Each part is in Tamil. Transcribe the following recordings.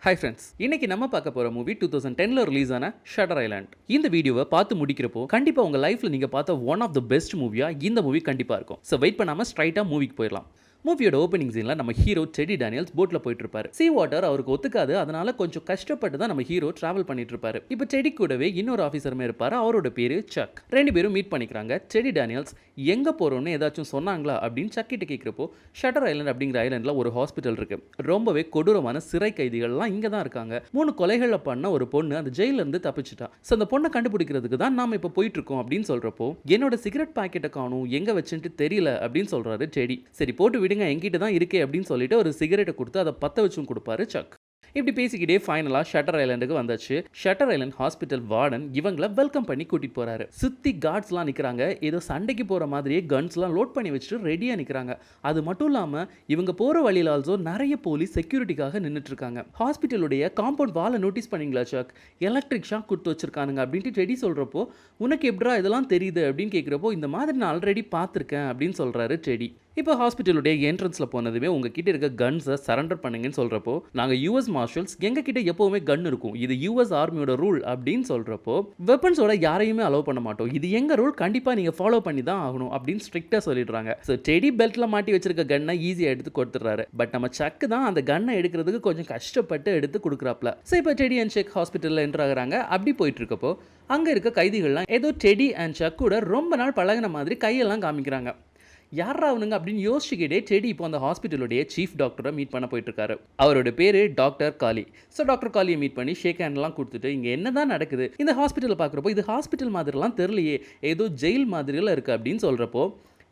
ஹாய் ஃப்ரெண்ட்ஸ், இன்னைக்கு நம்ம பார்க்க போற மூவி 2010ல ரிலீஸ் ஆன ஷட்டர் ஐலாண்ட். இந்த வீடியோவை பார்த்து முடிக்கிறப்போ கண்டிப்பா உங்க லைஃப்ல நீங்க பார்த்த ஒன் ஆஃப் த பெஸ்ட் மூவியா இந்த மூவி கண்டிப்பா இருக்கும். ஸோ வெயிட் பண்ணாம ஸ்ட்ரைட்டா மூவிக்கு போயிடலாம். மூவியோட ஓப்பனிங் சீனில் நம்ம ஹீரோ டெடி டேனியல்ஸ் போட்டில் போயிட்டு இருப்பாரு. சீ வாட்டர் அவருக்கு ஒத்துக்காது, அதனால கொஞ்சம் கஷ்டப்பட்டு தான் நம்ம ஹீரோ டிராவல் பண்ணிட்டு இருப்பாரு. இப்போ டெடி கூடவே இன்னொரு ஆஃபீஸருமே இருப்பாரு, அவரோட பேரு சக். ரெண்டு பேரும் மீட் பண்ணிக்கிறாங்க. டெடி டேனியல்ஸ் எங்க போறோம்னு ஏதாச்சும் சொன்னாங்களா அப்படின்னு சக் கிட்ட கேட்கிறப்போ, ஷட்டர் ஐலாண்ட் அப்படிங்கிற ஐலாண்டில் ஒரு ஹாஸ்பிட்டல் இருக்கு. ரொம்பவே கொடூரமான சிறை கைதிகள்லாம் இங்கே தான் இருக்காங்க. 3 கொலைகளை பண்ண ஒரு பொண்ணு அந்த ஜெயில இருந்து தப்பிச்சிட்டா. ஸோ அந்த பொண்ணை கண்டுபிடிக்கிறதுக்கு தான் நாம இப்போ போயிட்டு இருக்கோம் அப்படின்னு சொல்றப்போ, என்னோட சிகரெட் பாக்கெட்டை காணும், எங்க வச்சுட்டு தெரியல அப்படின்னு சொல்றாரு டெடி. சரி போட்டு என்கிட்ட தான் இருக்கே அப்படின்னு சொல்லிட்டு ஒரு சிகரெட்டை கொடுத்து அதை பத்த வச்சும் கொடுப்பாரு சக். இப்படி பேசிக்கிட்டே ஃபைனலாக ஷட்டர் ஐலாண்டுக்கு வந்தாச்சு. ஷட்டர் ஐலாண்ட் ஹாஸ்பிட்டல் வார்டன் இவங்களை வெல்கம் பண்ணி கூட்டிட்டு போறாரு. சுத்தி கார்ட்ஸ்லாம் நிற்கிறாங்க. ஏதோ சண்டைக்கு போற மாதிரியே கன்ஸ்லாம் லோட் பண்ணி வச்சுட்டு ரெடியாக நிற்கிறாங்க. அது மட்டும் இல்லாமல் இவங்க போகிற வழியில் ஆல்சோ நிறைய போலீஸ் செக்யூரிட்டிக்காக நின்றுட்டு இருக்காங்க. ஹாஸ்பிட்டலுடைய காம்பவுண்ட் வாலை நோட்டீஸ் பண்ணீங்களா சக்? எலக்ட்ரிக் ஷாக் கொடுத்து வச்சிருக்கானுங்க அப்படின்ட்டு டெடி சொல்கிறப்போ, உனக்கு எப்படா இதெல்லாம் தெரியுது அப்படின்னு கேட்குறப்போ, இந்த மாதிரி நான் ஆல்ரெடி பார்த்துருக்கேன் அப்படின்னு சொல்கிறாரு டெடி. இப்போ ஹாஸ்பிட்டலுடைய என்ட்ரன்ஸில் போனதுமே உங்ககிட்ட இருக்க கன்ஸை சரண்டர் பண்ணுங்கன்னு சொல்கிறப்போ, நாங்கள் யூஎஸ் மார்ஷல்ஸ் எங்ககிட்ட எப்போவுமே கன் இருக்கும், இது யூஎஸ் ஆர்மியோட ரூல் அப்படின்னு சொல்கிறப்போ, வெப்பன்ஸோட யாரையுமே அலோவ் பண்ண மாட்டோம், இது எங்கள் ரூல், கண்டிப்பாக நீங்கள் ஃபாலோ பண்ணி தான் ஆகணும் அப்படின்னு ஸ்ட்ரிக்டாக சொல்லிடுறாங்க. ஸோ டெடி பெல்ட்டில் மாட்டி வச்சிருக்க கன்னை ஈஸியாக எடுத்து கொடுத்துட்றாரு. பட் நம்ம சக்கு தான் அந்த கன்னை எடுக்கிறதுக்கு கொஞ்சம் கஷ்டப்பட்டு எடுத்து கொடுக்குறாப்ல. ஸோ இப்போ டெடி அண்ட் செக் ஹாஸ்பிட்டலில் என்ட்ரு ஆகுறாங்க. அப்படி போயிட்டு இருக்கப்போ அங்கே இருக்க கைதிகள்லாம் ஏதோ டெடி அண்ட் செக் கூட ரொம்ப நாள் பழகின மாதிரி கையெல்லாம் காமிக்கிறாங்க. யாரா அவனுங்க அப்படின்னு யோசிச்சுக்கிட்டே டெடி இப்போ அந்த ஹாஸ்பிட்டலுடைய சீஃப் டாக்டரை மீட் பண்ண போயிட்டு இருக்காரு. அவரோட பேரு டாக்டர் காலி. ஸோ டாக்டர் காலியை மீட் பண்ணி ஷேக் ஹேண்ட்லாம் கொடுத்துட்டு, இங்கே என்னதான் நடக்குது, இந்த ஹாஸ்பிட்டல் பார்க்குறப்போ இது ஹாஸ்பிட்டல் மாதிரிலாம் தெரியலையே, ஏதோ ஜெயில் மாதிரிலாம் இருக்குது அப்படின்னு சொல்கிறப்போ,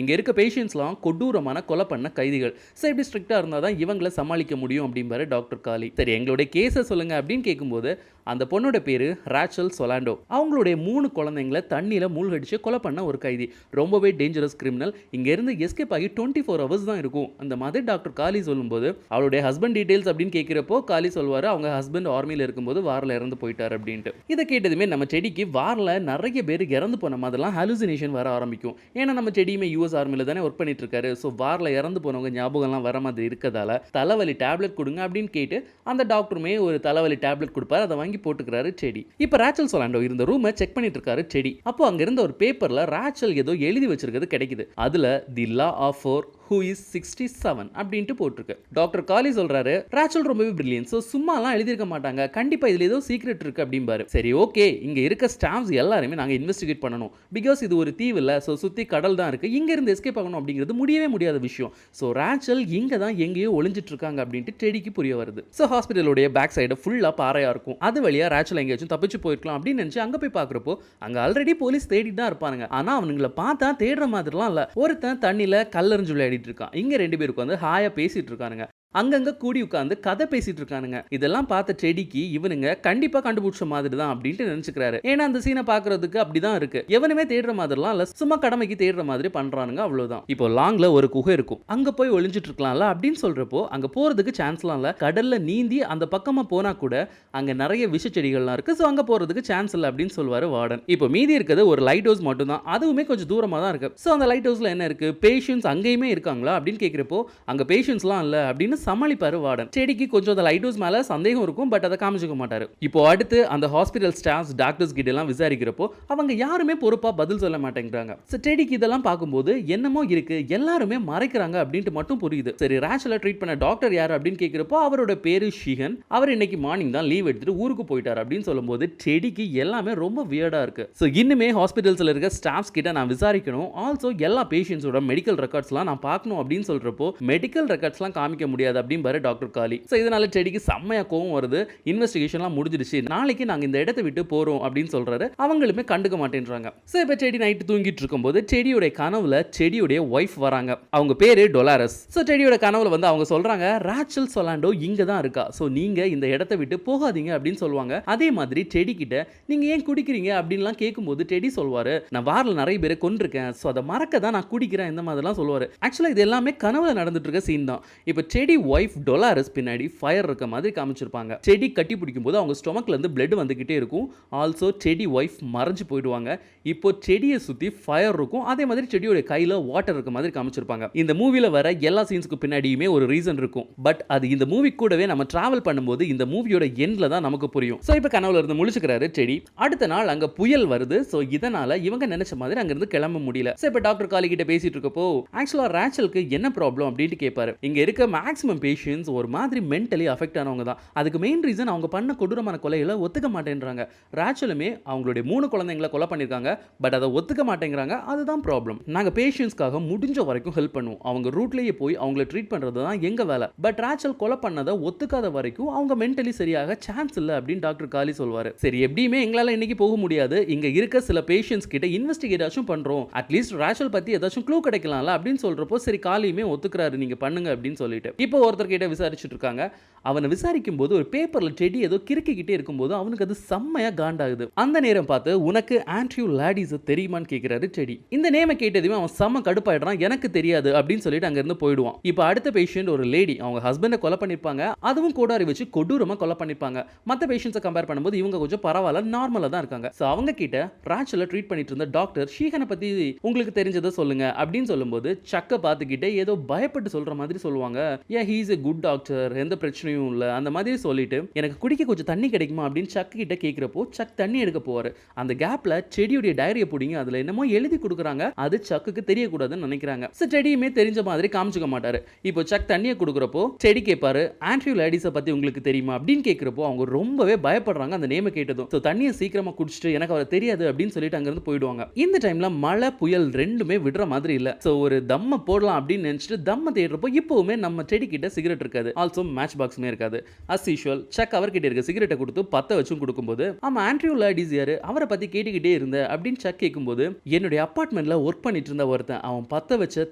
இங்கே இருக்க பேஷண்ட்ஸ்லாம் கொடூரமான கொலை பண்ண கைதிகள். ஸோ இப்படி ஸ்ட்ரிக்டாக இருந்தால் தான் இவங்களை சமாளிக்க முடியும் அப்படிம்பாரு டாக்டர் காலி. சரி எங்களுடைய கேஸை சொல்லுங்கள் அப்படின்னு கேட்கும்போது, அந்த பொண்ணோட பேர் ராச்சல் சொலாண்டோ. அவங்களுடைய 3 குழந்தைங்களை தண்ணியில் மூழ்கடிச்சு கொலை பண்ண ஒரு கைதி. ரொம்பவே டேஞ்சரஸ் கிரிமினல். இங்கேருந்து எஸ்கேப் ஆகி 24 hours தான் இருக்கும் அந்த மாதிரி டாக்டர் காலி சொல்லும்போது, அவளுடைய ஹஸ்பண்ட் டீட்டெயில்ஸ் அப்படின்னு கேட்குறப்போ காலி சொல்வார், அவங்க ஹஸ்பண்ட் ஆர்மியில் இருக்கும்போது வாரில் இறந்து போயிட்டார் அப்படின்ட்டு. இதை கேட்டதுமே நம்ம செடிக்கு வாரில் நிறைய பேர் இறந்து போன மாதிரிலாம் ஹாலுசினேஷன் வர ஆரம்பிக்கும். ஏன்னா நம்ம செடியுமே யூஎஸ் ஆர்மியில் தானே ஒர்க் பண்ணிட்டு இருக்காரு. ஸோ வாரில் இறந்து போனவங்க ஞாபகம்லாம் வர மாதிரி இருக்கதால தலைவலி டேப்லெட் கொடுங்க அப்படின்னு கேட்டு அந்த டாக்டருமே ஒரு தலைவலி டேப்லெட் கொடுப்பாரு. அதை வாங்கி போட்டுக்கிறாரு டெடி. இப்போ ராச்சல் சொலாண்டோ இருந்த ரூமை செக் பண்ணிட்டு இருக்காரு டெடி. அப்போ அங்க இருந்த ஒரு பேப்பர்ல ராச்சல் ஏதோ எழுதி வச்சிருக்கிறது கிடைக்குது. அதுல தி லா ஆஃப் 4 who is 67 அப்படின்ட்டு போட்டிருக்கு. டாக்டர் காலி சொல்றாரு, ராச்சல் ரொம்பவே பிரில்லியன்ட், ஸோ சும்மாலாம் எழுதியிருக்க மாட்டாங்க, கண்டிப்பா இதுல ஏதோ சீக்ரெட் இருக்கு அப்படிம்பாரு. சரி ஓகே, இங்க இருக்க ஸ்டாஃப்ஸ் எல்லாருமே நாங்க இன்வெஸ்டிகேட் பண்ணணும், பிகாஸ் இது ஒரு தீவு இல்ல, ஸோ சுத்தி கடல் தான் இருக்கு, இங்க இருந்து எஸ்கேப் ஆகணும் அப்படிங்கிறது முடியவே முடியாத விஷயம். ஸோ ராச்சல் இங்க தான் எங்கேயோ ஒளிஞ்சிட்டு இருக்காங்க அப்படின்ட்டு டெடிக்கு புரிய வருது. ஸோ ஹாஸ்பிட்டலுடைய பேக் சைடு ஃபுல்லா பாறையா இருக்கும். அது வழியா ராச்சல் எங்கேயாச்சும் தப்பிச்சு போயிருக்கலாம் அப்படின்னு நினைச்சு அங்க போய் பாக்குறப்போ, அங்க ஆல்ரெடி போலீஸ் தேடிட்டு தான் இருப்பாங்க. ஆனா அவனுங்களை பார்த்தா தேடுற மாதிரிலாம் இல்ல. ஒருத்தன் தண்ணியில கல்லறிஞ்சு விளையாடிட்டு இருக்கான். இங்க 2 பேருக்கு வந்து ஹாயா பேசிட்டு இருக்கானுங்க. அங்கங்க கூடி உட்காந்து கதை பேசிட்டு இருக்கானுங்க. இதெல்லாம் பார்த்த டெடிக்கு இவனுங்க கண்டிப்பா கண்டுபிடிச்ச மாதிரி தான் அப்படின்ட்டு நினைச்சுக்கிறாரு. ஏன்னா அந்த சீனை பார்க்கறதுக்கு அப்படிதான் இருக்கு. எவனுமே தேடுற மாதிரிலாம் இல்ல, சும்மா கடமைக்கு தேடுற மாதிரி பண்றானுங்க, அவ்வளவுதான். இப்போ லாங்ல ஒரு குகை இருக்கும், அங்க போய் ஒளிஞ்சிட்டு இருக்கலாம்ல அப்படின்னு சொல்றப்போ, அங்க போறதுக்கு சான்ஸ்லாம் இல்ல, கடல்ல நீந்தி அந்த பக்கமா போனா கூட அங்க நிறைய விஷ செடிகள்லாம் இருக்கு, ஸோ அங்க போறதுக்கு சான்ஸ் இல்லை அப்படின்னு சொல்வாரு வார்டன். இப்போ மீதி இருக்கிறது ஒரு லைட் ஹவுஸ் மட்டும் தான், அதுவுமே கொஞ்சம் தூரமா தான் இருக்கு. ஸோ அந்த லைட் ஹவுஸ்ல என்ன இருக்கு, பேஷண்ட்ஸ் அங்கேயுமே இருக்காங்களா அப்படின்னு கேட்கிறப்போ, அங்க பேஷண்ட்ஸ்லாம் இல்ல அப்படின்னு சமாளிப்பாரு வார்டன். டெடிக்கு கொஞ்சம் அந்த லைட் ஹவுஸ் மேல சந்தேகம் இருக்கும், பட் அதை காமிச்சுக்க மாட்டாரு. இப்போ அடுத்து அந்த ஹாஸ்பிட்டல் ஸ்டாஃப்ஸ் டாக்டர்ஸ் கிட்ட எல்லாம் விசாரிக்கிறப்போ அவங்க யாருமே பொறுப்பா பதில் சொல்ல மாட்டேங்கிறாங்க. சோ டெடிக்கு இதெல்லாம் பார்க்கும்போது என்னமோ இருக்கு, எல்லாருமே மறைக்கிறாங்க அப்படின்ட்டு மட்டும் புரியுது. சரி ராச்சலை ட்ரீட் பண்ண டாக்டர் யாரு அப்படின்னு கேட்கிறப்போ, அவரோட பேரு ஷிகன். அவர் இன்னைக்கு மார்னிங் தான் லீவ் எடுத்துட்டு ஊருக்கு போயிட்டார் அப்படின்னு சொல்லும்போது டெடிக்கு எல்லாமே ரொம்ப வியர்டா இருக்கு. சோ இன்னுமே ஹாஸ்பிட்டல்ஸ்ல இருக்க ஸ்டாஃப்ஸ் கிட்ட நான் விசாரிக்கணும், ஆல்சோ எல்லா பேஷண்ட்ஸோட மெடிக்கல் ரெக்கார்ட்ஸ்லாம் நான் பார்க்கணும் அப்படின்னு சொல்றப்போ, மெடிக்கல் ரெக்கார்ட்ஸ்லாம் காமிக்க முடியாது அப்படிம்பாரு டாக்டர் காலி. சோ இதனால டெடிக்கு செம்மையா கோவம் வருது. இன்வெஸ்டிகேஷன்லாம் முடிஞ்சிடுச்சு, நாளைக்கு நாங்க இந்த இடத்தை விட்டு போறோம் அப்படின்னு சொல்றாரு. அவங்களுமே கண்டுக்க மாட்டேன்றாங்க. சோ இப்போ டெடி நைட் தூங்கிட்டு இருக்கும்போது டெடியோட கனவுல டெடியோட ஒய்ஃப் வராங்க. அவங்க பேரு டொலாரஸ். சோ டெடியோட கனவுல வந்து அவங்க சொல்றாங்க, ராச்சல் சொலாண்டோ இங்க தான் இருக்கா, சோ நீங்க இந்த இடத்தை விட்டு போகாதீங்க அப்படின்னு சொல்லுவாங்க. அதே மாதிரி டெடி கிட்ட நீங்க ஏன் குடிக்கிறீங்க அப்படின்லாம் கேட்கும்போது டெடி சொல்வாரு, நான் வாரில் நிறைய பேரை கொன்றிருக்கேன், சோ அதை மறக்க தான் நான் குடிக்கிறேன், இந்த மாதிரிலாம் சொல்லுவாரு. ஆக்சுவலா இது எல்லாமே கனவுல நடந்துட்டு இருக்க சீன் தான். இப்போ டெடி டெடி ஒய்ஃப் டொலாரஸ் பின்னாடி ஃபயர் இருக்க மாதிரி காமிச்சிருப்பாங்க. டெடி கட்டி பிடிக்கும் போது அவங்க ஸ்டொமக்ல இருந்து பிளட் வந்துகிட்டே இருக்கும். ஆல்சோ டெடி ஒய்ஃப் மறைஞ்சு போயிடுவாங்க. இப்போ செடியை சுத்தி ஃபயர் இருக்கும். அதே மாதிரி செடியோட கையில வாட்டர் இருக்க மாதிரி காமிச்சிருப்பாங்க. இந்த மூவில வர எல்லா சீன்ஸ்க்கு பின்னாடியுமே ஒரு ரீசன் இருக்கும். பட் அது இந்த மூவி கூடவே நம்ம டிராவல் பண்ணும்போது இந்த மூவியோட எண்ட்ல தான் நமக்கு புரியும். சோ இப்போ கனவுல இருந்து முழிச்சுக்கிறாரு டெடி. அடுத்த நாள் அங்க புயல் வருது. சோ இதனால இவங்க நினைச்ச மாதிரி அங்க இருந்து கிளம்ப முடியல. சோ இப்போ டாக்டர் காலி கிட்ட பேசிட்டு இருக்கப்போ ஆக்சுவலா ரேச்சலுக்கு என்ன ப்ராப்ளம் அப்படினு கேட்பாரு. இங்க இருக்க மேக்ஸிமம் பேஷண்ட்ஸ் ஒரு மாதிரி மென்டலி அஃபெக்ட் ஆனவங்க தான். அதுக்கு மெயின் ரீசன் அவங்க பண்ண கொடூரமான கொலைகளை ஒத்துக்க மாட்டேன்றாங்க. ரேச்சலுமே அவங்களுடைய 3 குழந்தைகளை கொலை பண்ணிருக்காங்க. பட் அதை ஒத்துக்க மாட்டேங்கிறாங்க. அதுதான் ப்ராப்ளம். நாங்க பேஷண்ட்ஸ்க்காக முடிஞ்ச வரைக்கும் ஹெல்ப் பண்ணுவோம். அவங்க ரூட்லயே போய் அவங்கள ட்ரீட் பண்றது தான் எங்க வேலை. பட் ரேச்சல் கொலை பண்ணதை ஒத்துக்காத வரைக்கும் அவங்க மென்டலி சரியாக சான்ஸ் இல்லை அப்படின்னு டாக்டர் காலி சொல்வாரு. சரி, எப்படியுமே எங்களால இன்னைக்கு போக முடியாது. இங்க இருக்க சில பேஷண்ட்ஸ் கிட்ட இன்வெஸ்டிகேட்டாச்சும் பண்றோம். அட்லீஸ்ட் ரேச்சல் பத்தி ஏதாச்சும் க்ளூ கிடைக்கலாம்ல அப்படின்னு சொல்றப்போ சரி காலியுமே ஒத்துக்கிறாரு, நீங்க பண்ணுங்க அப்படின்னு சொல்லிட்டு. இப்போ ஒருத்தர் கிட்ட விசாரிச்சுட்டு இருக்காங்க. அவனை விசாரிக்கும் போது ஒரு பேப்பர்ல டெடி ஏதோ கிறுக்கிக்கிட்டே இருக்கும்போது அவனுக்கு அது செம்மையா காண்டாகுது. அந்த நேரம் பார்த்து உனக்கு ஆண்ட்ரியூ லாடிஸ் தெரியுமான்னு கேட்கிறாரு டெடி. இந்த நேமை கேட்டதுமே அவன் செம்ம கடுப்பாயிடுறான். எனக்கு தெரியாது அப்படின்னு சொல்லிட்டு அங்க இருந்து போயிடுவான். இப்போ அடுத்த பேஷண்ட் ஒரு லேடி. அவங்க ஹஸ்பண்டை கொலை பண்ணிருப்பாங்க. அதுவும் கோடாரி வச்சு கொடூரமா கொலை பண்ணிருப்பாங்க. மற்ற பேஷண்ட்ஸை கம்பேர் பண்ணும்போது இவங்க கொஞ்சம் பரவாயில்ல, நார்மலா தான் இருக்காங்க. சோ அவங்க கிட்ட ராச்சல ட்ரீட் பண்ணிட்டு இருந்த டாக்டர் ஷீஹனை பத்தி உங்களுக்கு தெரிஞ்சதை சொல்லுங்க அப்படின்னு சொல்லும்போது சக்க பார்த்துக்கிட்டே ஏதோ பயப்பட்டு சொல்ற மாதிரி சொல்லுவாங்க. ஏன் he is a good doctor, எந்த பிரச்சனையும் இல்லை அந்த மாதிரி சொல்லிட்டு எனக்கு குடிக்க கொஞ்சம் தண்ணி கிடைக்குமா அப்படின்னு சக் கிட்ட கேட்கிறப்போ சக் தண்ணி எடுக்க போவாரு. அந்த கேப்ல செடியுடைய டைரியை பிடிங்க, அதுல என்னமோ எழுதி கொடுக்குறாங்க. அது சக்குக்கு தெரியக்கூடாதுன்னு நினைக்கிறாங்க. செடியுமே தெரிஞ்ச மாதிரி காமிச்சுக்க மாட்டாரு. இப்போ சக் தண்ணியை கொடுக்குறப்போ செடி கேட்பாரு, ஆண்ட்ரியூ லாடிஸை பத்தி உங்களுக்கு தெரியுமா அப்படின்னு கேட்கிறப்போ அவங்க ரொம்பவே பயப்படுறாங்க அந்த நேமை கேட்டதும். ஸோ தண்ணியை சீக்கிரமா குடிச்சிட்டு எனக்கு அவர் தெரியாது அப்படின்னு சொல்லிட்டு அங்கிருந்து போயிடுவாங்க. இந்த டைம்ல மழை புயல் ரெண்டுமே விடுற மாதிரி இல்ல. ஸோ ஒரு தம்ம போடலாம் அப்படின்னு நினைச்சிட்டு தம்ம தேடுறப்போ இப்பவுமே நம்ம செடி கிட்ட சிகரெட் இருக்காது. ஆல்சோ மேட்ச் பாக்ஸுமே இருக்காது. அஸ் யூஷுவல் சக் அவர்கிட்ட இருக்க சிகரெட்டை கொடுத்து பத்த வச்சும் கொடுக்கும்போது ஆமா ஆண்ட்ரியூ லாடிஸ் யாரு, அவரை பத்தி கேட்டுக்கிட்டே இருந்த அப்படின்னு சக் கேட்கும்போது என்னுடைய அபார்ட்மெண்ட்ல ஒர்க் பண்ணிட்டு இருந்த ஒருத்தன், அவன் பத்த வச்ச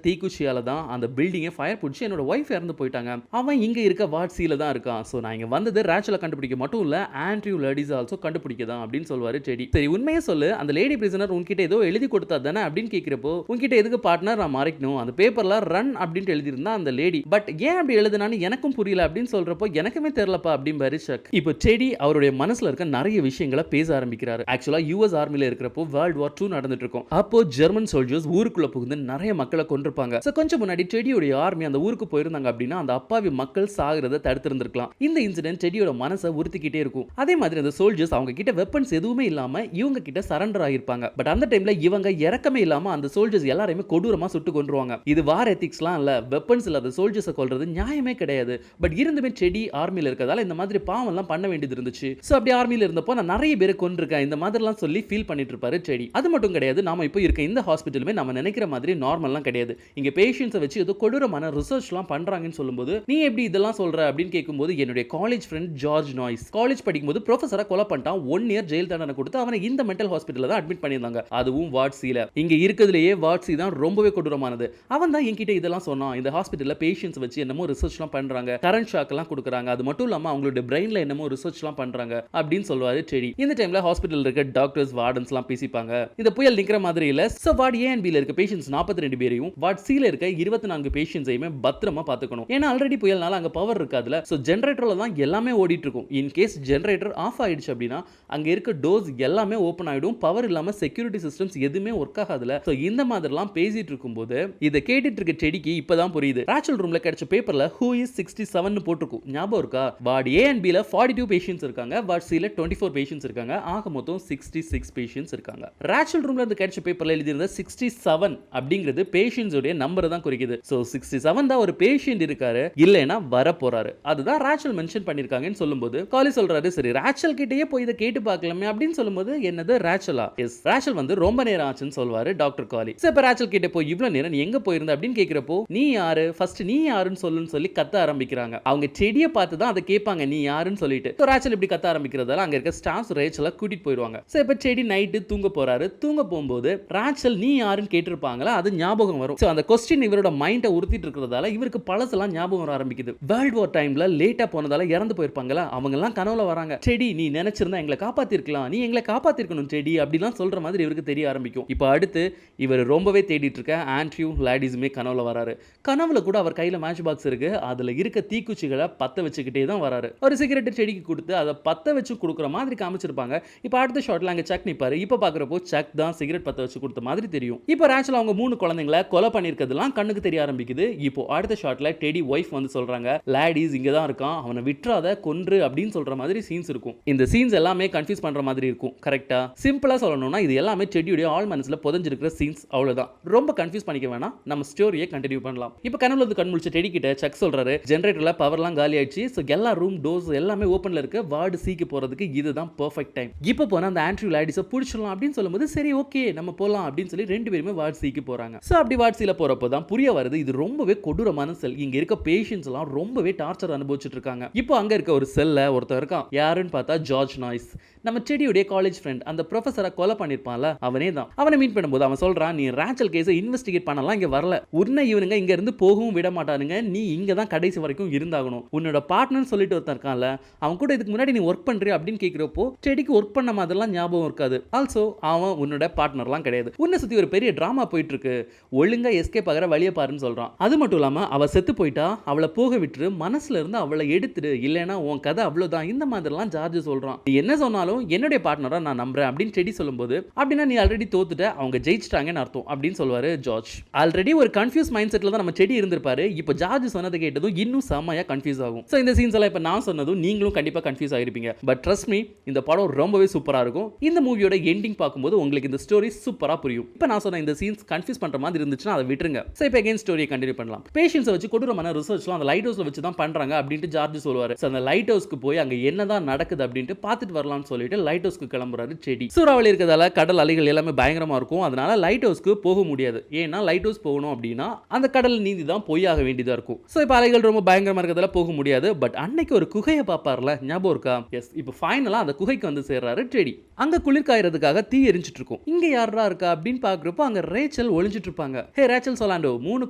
தீக்குச்சியால தான் அந்த பில்டிங்கை ஃபயர் பிடிச்சி என்னோட ஒய்ஃப் இறந்து போயிட்டாங்க. அவன் இங்க இருக்க வார்ட் சில தான் இருக்கான். சோ நான் இங்க வந்தது ரேச்சலை கண்டுபிடிக்க மட்டும் இல்ல, ஆண்ட்ரியூ லாடிஸ் ஆல்சோ கண்டுபிடிக்க தான் அப்படின்னு சொல்வாரு டெடி. சரி உண்மையே சொல்லு, அந்த லேடி பிரிசனர் உன்கிட்ட ஏதோ எழுதி கொடுத்தா தானே அப்படின்னு கேட்கிறப்போ உன்கிட்ட எதுக்கு பார்ட்னர் நான் மறைக்கணும், அந்த பேப்பர்ல ரன் அப்படின்னு எழுதி இருந்தா அந்த லேடி, பட் ஏன் அப்படி எழுதுனான்னு எனக்கும் புரியல அப்படின்னு சொல்றப்போ எனக்குமே தெரியலப்பா அப்படிம்பாரு சக். இப்போ டெடி அவருடைய மனசுல இருக்க நிறைய விஷயங்களை பேச ஆரம்பிக்கிறாரு. ஆக்சுவலா யுஎஸ் ஆர்மில இருக்கிறப்போ வேர்ல்ட் வார் 2 நடந்துட்டு இருக்கும். அப்போ ஜெர்மன் சோல்ஜர்ஸ் ஊருக்குள்ள புகுந்து நிறைய மக்களை கொண்டிருப்பாங்க. சோ கொஞ்சம் முன்னாடி டெடியோட ஆர்மி அந்த ஊருக்கு போயிருந்தாங்க அப்படின்னா அந்த அப்பாவி மக்கள் சாகிறத தடுத்திருந்திருக்கலாம். இந்த இன்சிடென்ட் டெடியோட மனசை உறுத்திக்கிட்டே இருக்கும். அதே மாதிரி அந்த சோல்ஜர்ஸ் அவங்க கிட்ட வெப்பன்ஸ் எதுவுமே இல்லாம இவங்க கிட்ட சரண்டர் ஆகிருப்பாங்க. பட் அந்த டைம்ல இவங்க இறக்கமே இல்லாம அந்த சோல்ஜர்ஸ் எல்லாரையுமே கொடூரமா சுட்டு கொன்றுவாங்க. இது வார் எத்திக்ஸ்லாம் இல்ல, வெப்பன்ஸ் இல்லாத சோல்ஜர்ஸை கொல்றது நியாயமே கிடையாது. பட் இருந்துமே டெடி ஆர்மில இருக்கதால இந்த மாதிரி பாவம் எல்லாம் பண்ண வேண்டியது இருந்துச்சு. சோ அப்படி ஆர்மில இருந்தப்போ நான் நிறைய பேரை கொன்றிருக்கேன் இந்த மாதிரிலாம் சொல்லி ஃபீல் பண்ணிட்டு இருப்பாரு டெடி. அது மட்டும் கிடையாது, நாம இப்போ இருக்க இந்த ஹாஸ்பிட்டலுமே நம்ம நினைக்கிற மாதிரி நார்மல்லாம் கிடையாது. இங்க பேஷண்ட்ஸை வச்சு ஏதோ கொடூரமான ரிசர்ச்லாம் பண்றாங்கன்னு சொல்லும்போது நீ எப்படி இதெல்லாம் சொல்ற அப்படின்னு கேட்கும்போது என்னுடைய college friend George noise college படிக்கும்போது ப்ரொஃபஸரை கொலை பண்ணிட்டான். 1 இயர் ஜெயில் தண்டனை கொடுத்து அவனை இந்த மென்டல் ஹாஸ்பிட்டல்ல தான் அட்மிட் பண்ணியிருந்தாங்க. அதுவும் வார்ட் சில. இங்க இருக்கிறதுலயே வார்ட் சி தான் ரொம்பவே கொடூரமானது. அவன் தான் என்கிட்ட இதெல்லாம் சொன்னான். இந்த ஹாஸ்பிட்டல்ல பேஷண்ட்ஸ் வச்சு என்னமோ ரிசர்ச்லாம் பண்றாங்க, கரண்ட் ஷாக் எல்லாம் கொடுக்குறாங்க, அது மட்டும் இல்லாம அவங்களுடைய பிரெயின்ல என்னமோ ரிசர்ச்லாம் பண்றாங்க அப்படின்னு சொல்லுவாரு டெடி. இந்த டைம்ல ஹாஸ்பிட்டல் இருக்க டாக்டர்ஸ் வார்டன்ஸ்லாம் பேசிப்பாங்க. இந்த புயல் நிக்கிற மாதிரி இல்ல. So ward A and B ல இருக்க பேஷண்ட்ஸ் 42 பேரையும் வார்ட் சி ல இருக்க 24 பேஷண்ட்ஸையுமே பத்திரமா பாத்துக்கணும். ஏன்னா ஆல்ரெடி புயல்னால அங்க பவர் இருக்காதுல. சோ ஜெனரேட்டர்ல தான் எல்லாமே ஓடிட்டு இருக்கும். இன் கேஸ் ஜெனரேட்டர் ஆஃப் ஆயிடுச்சு அப்படின்னா அங்க இருக்க டோர்ஸ் எல்லாமே ஓபன் ஆயிடும். பவர் இல்லாம செக்யூரிட்டி சிஸ்டம்ஸ் எதுவுமே ஒர்க் ஆகாதுல. சோ இந்த மாதிரிலாம் பேசிட்டு இருக்கும்போது இத கேட்டுட்டு இருக்க டெடிக்கு இப்பதான் புரியுது. ராச்சல் ரூம்ல கிடைச்ச பேப்பர்ல ஹூ இஸ் 67 னு போட்டுருக்கும். ஞாபகம் இருக்கா? வார்ட் ஏ அண்ட் பி ல 42 பேஷண்ட்ஸ் இருக்காங்க. வார்ட் சி ல 24 பேஷண்ட்ஸ் இருக்காங்க. ஆக மொத்தம் 66 பேஷண்ட்ஸ் இருக்காங்க. ராச்சல் ரூம்ல இருந்து கிடைச்ச பேப்பர்ல எழுதி இருந்த 67 அப்படிங்கிறது பேஷண்ட்ஸ் உடைய நம்பர் தான் குறிக்குது. சோ 67 தான் ஒரு பேஷண்ட் இருக்காரு, இல்லைனா வர போறாரு. அதுதான் ராச்சல் மென்ஷன் பண்ணிருக்காங்கன்னு சொல்லும்போது காலி சொல்றாரு, சரி ராச்சல் கிட்டயே போய் இத கேட்டு பார்க்கலாமே அப்படின்னு சொல்லும்போது என்னது ராச்சலா? எஸ், ராச்சல் வந்து ரொம்ப நேரம் ஆச்சுன்னு சொல்வாரு டாக்டர் காலி. சோ இப்ப ராச்சல் கிட்ட போய் இவ்வளவு நேரம் நீ எங்க போயிருந்த அப்படின்னு கேக்குறப்போ நீ யாரு, ஃபர்ஸ்ட் நீ யாருன்னு சொல்லுன்னு சொல்லி கத்த ஆரம்பிக்கிறாங்க. அவங்க செடியை பார்த்து தான் அதை கேட்பாங்க நீ யாருன்னு சொல்லிட்டு. சோ ராச்சல் இப்படி கத்த ஆரம்பிக்கிறதால அங்க இருக்க ஸ்டாஃப்ஸ் ரேச்சலை கூட்டிட்டு போயிடுவாங்க. சோ இப்ப செடி நைட்டு தூங்க போறாரு. தூங்க போகும்போது ராச்சல் நீ யாருன்னு கேட்டிருப்பாங்களா, அது ஞாபகம் வரும். சோ அந்த கொஸ்டின் இவரோட மைண்டை உறுத்திட்டு இருக்கிறதால இவருக்கு பழசெல்லாம் ஞாபகம் வர ஆரம்பிக்குது. வேர்ல்ட் வார் டைம்ல லேட்டா போனதால இறந்து போயிருப்பாங்களா, அவங்க எல்லாம் கனவுல வராங்க. செடி நீ நினைச்சிருந்தா எங்களை காப்பாத்திருக்கலாம், நீ எங்களை காப்பாத்திருக்கணும் செடி அப்படிலாம் சொல்ற மாதிரி இவருக்கு தெரிய ஆரம்பிக்கும். இப்போ அடுத்து இவர் ரொம்பவே தேடிட்டு இருக்க ஆண்ட்ரியூ லாடிஸுமே கனவுல வராரு. கனவுல கூட அவர் கையில மேட்ச் பாக்ஸ் வந்திருக்கு. அதுல இருக்க தீக்குச்சிகளை பத்த வச்சுக்கிட்டே தான் வராரு. ஒரு சிகரெட் செடிக்கு கொடுத்து அதை பத்த வச்சு கொடுக்குற மாதிரி காமிச்சிருப்பாங்க. இப்போ அடுத்த ஷாட்ல அங்க சக் நிப்பாரு. இப்போ பாக்குறப்போ சக் தான் சிகரெட் பத்த வச்சு கொடுத்த மாதிரி தெரியும். இப்போ ரேச்சல் அவங்க 3 குழந்தைங்களை கொலை பண்ணிருக்கிறதுலாம் கண்ணுக்கு தெரிய ஆரம்பிக்குது. இப்போ அடுத்த ஷாட்ல டெடி ஒய்ஃப் வந்து சொல்றாங்க, லேடிஸ் இங்க தான் இருக்கான், அவனை விட்டுறாத, கொன்று அப்படின்னு சொல்ற மாதிரி சீன்ஸ் இருக்கும். இந்த சீன்ஸ் எல்லாமே கன்ஃபியூஸ் பண்ற மாதிரி இருக்கும். கரெக்டா? சிம்பிளா சொல்லணும்னா இது எல்லாமே டெடியோட ஆள் மனசுல புதைஞ்சிருக்கிற சீன்ஸ், அவ்வளவுதான். ரொம்ப கன்ஃபியூஸ் பண்ணிக்க வேணாம். நம்ம ஸ்டோரியை கண்டினியூ பண்ணலாம். இப்போ கனவுல இருந்து கண் முழிச்ச டெடி கிட்ட சக் சொல்றாரு, ஜெனரேட்டர்ல பவர்லாம் காலி ஆயிடுச்சு. சோ எல்லா ரூம் டோர்ஸ் எல்லாமே ஓபன்ல இருக்கு. வார்டு சீக்கு போறதுக்கு இதுதான் பெர்ஃபெக்ட் டைம். இப்போ போனா அந்த ஆண்ட்ரூ லேடிஸை பிடிச்சிடலாம் அப்படின்னு சொல்லும்போது சரி ஓகே நம்ம போலாம் அப்படின்னு சொல்லி 2 பேருமே வார்டு சீக்கு போறாங்க. சோ அப்படி வார்டு சீல போறப்போ தான் புரிய வருது இது ரொம்பவே கொடூரமான செல். இங்க இருக்க பேஷண்ட்ஸ் எல்லாம் ரொம்பவே டார்ச்சர் அனுபவிச்சுட்டு இருக்காங்க. இப்போ அங்க இருக்க ஒரு செல்ல ஒருத்தர் இருக்கான். யாருன்னு பார்த்தா ஜார்ஜ் நாய்ஸ், நம்ம டெடியோட காலேஜ் ஃப்ரெண்ட். அந்த ப்ரொஃபஸரை கொலை பண்ணிருப்பான்ல அவனே தான். அவனை மீட் பண்ணும்போது அவன் சொல்றான், நீ ரேச்சல் கேஸை இன்வெஸ்டிகேட் பண்ணலாம் இங்க வரல. உன்னை இவனுங்க இங்க இருந்து போகவும் விட மாட்டானுங்க. நீ இங்க தான் கடைசி வரைக்கும் இருந்தாகணும். உன்னோட பார்ட்னர் சொல்லிட்டு ஒருத்தன் இருக்கான்ல, அவன் கூட இதுக்கு முன்னாடி நீ ஒர்க் பண்றியா அப்படின்னு கேட்கிறப்போ டெடிக்கு ஒர்க் பண்ண மாதிரிலாம் ஞாபகம் இருக்காது. ஆல்சோ அவன் உன்னோட பார்ட்னர்லாம் கிடையாது. உன்னை சுத்தி ஒரு பெரிய டிராமா போயிட்டு இருக்கு, ஒழுங்கா எஸ்கேப் ஆகிற வழியை பாருன்னு சொல்றான். அது மட்டும் இல்லாம அவ செத்து போயிட்டா அவளை போக விட்டுரு, மனசுல இருந்து அவளை எடுத்துடு, இல்லைன்னா உன் கதை அவ்வளவுதான். இந்த மாதிரிலாம் ஜார்ஜ் சொல்றான். நீ என்ன சொன்னாலும் என்னுடைய பார்ட்னரா நான் நம்புறேன் அப்படின்னு டெடி சொல்லும்போது, அப்படின்னா நீ ஆல்ரெடி தோத்துட்ட, அவங்க ஜெயிச்சிட்டாங்கன்னு அர்த்தம் அப்படின்னு சொல்வாரு ஜார்ஜ். ஆல்ரெடி ஒரு கன்ஃபியூஸ் மைண்ட் செட்ல தான் நம்ம டெடி இருந்திருப்பாரு. இப்போ ஜார்ஜ் சொன்னதை கேட்டதும் இன்னும் செமையா கன்ஃபியூஸ் ஆகும். சோ இந்த சீன்ஸ் எல்லாம் இப்போ நான் சொன்னதும் நீங்களும் கண்டிப்பா கன்ஃபியூஸ் ஆகிருப்பீங்க. பட் ட்ரஸ்ட் மீ, இந்த படம் ரொம்பவே சூப்பரா இருக்கும். இந்த மூவியோட எண்டிங் பார்க்கும்போது உங்களுக்கு இந்த ஸ்டோரி சூப்பரா புரியும். இப்போ நான் சொன்ன இந்த சீன்ஸ் கன்ஃபியூஸ் பண்ற மாதிரி இருந்துச்சுன்னா அதை விட்டுருங்க. சோ இப்போ அகைன் ஸ்டோரியை கண்டினியூ பண்ணலாம். பேஷன்ஸை வச்சு கொடூரமான ரிசர்ச்லாம் அந்த லைட் ஹவுஸ்ல வச்சு தான் பண்றாங்க அப்படின்ட்டு ஜார்ஜ் சொல்வாரு. சோ அந்த லைட் ஹவுஸ்க்கு போய் அங்க என்னதான் நடக்குது அப்படின்ட்டு பார்த்துட்டு வரலாம்னு சொல்லிட்டு லைட் ஹவுஸ்க்கு கிளம்புறாரு டெடி. சூறாவளி இருக்கிறதால கடல் அலைகள் எல்லாமே பயங்கரமா இருக்கும். அதனால லைட் ஹவுஸ்க்கு போக முடியாது. ஏன்னா லைட் ஹவுஸ் போகணும் அப்படின்னா அந்த கடல் நீந்தி தான் போய் ஆக வேண்டியதா இருக்கும். சோ இப்போ அலைகள் ரொம்ப பயங்கரமா இருக்கிறதால போக முடியாது. பட் அன்னைக்கு ஒரு குகையை பாப்பார்ல, ஞாபகம் இருக்கா? எஸ், இப்போ ஃபைனலா அந்த குகைக்கு வந்து சேர்றாரு டெடி. அங்க குளிர் காயறதுக்காக தீ எரிஞ்சிட்டு இருக்கும். இங்க யாரா இருக்கா அப்படின்னு பாக்குறப்போ அங்க ரேச்சல் ஒளிஞ்சிட்டு இருப்பாங்க. ஹே ரேச்சல் சொலாண்டோ, 3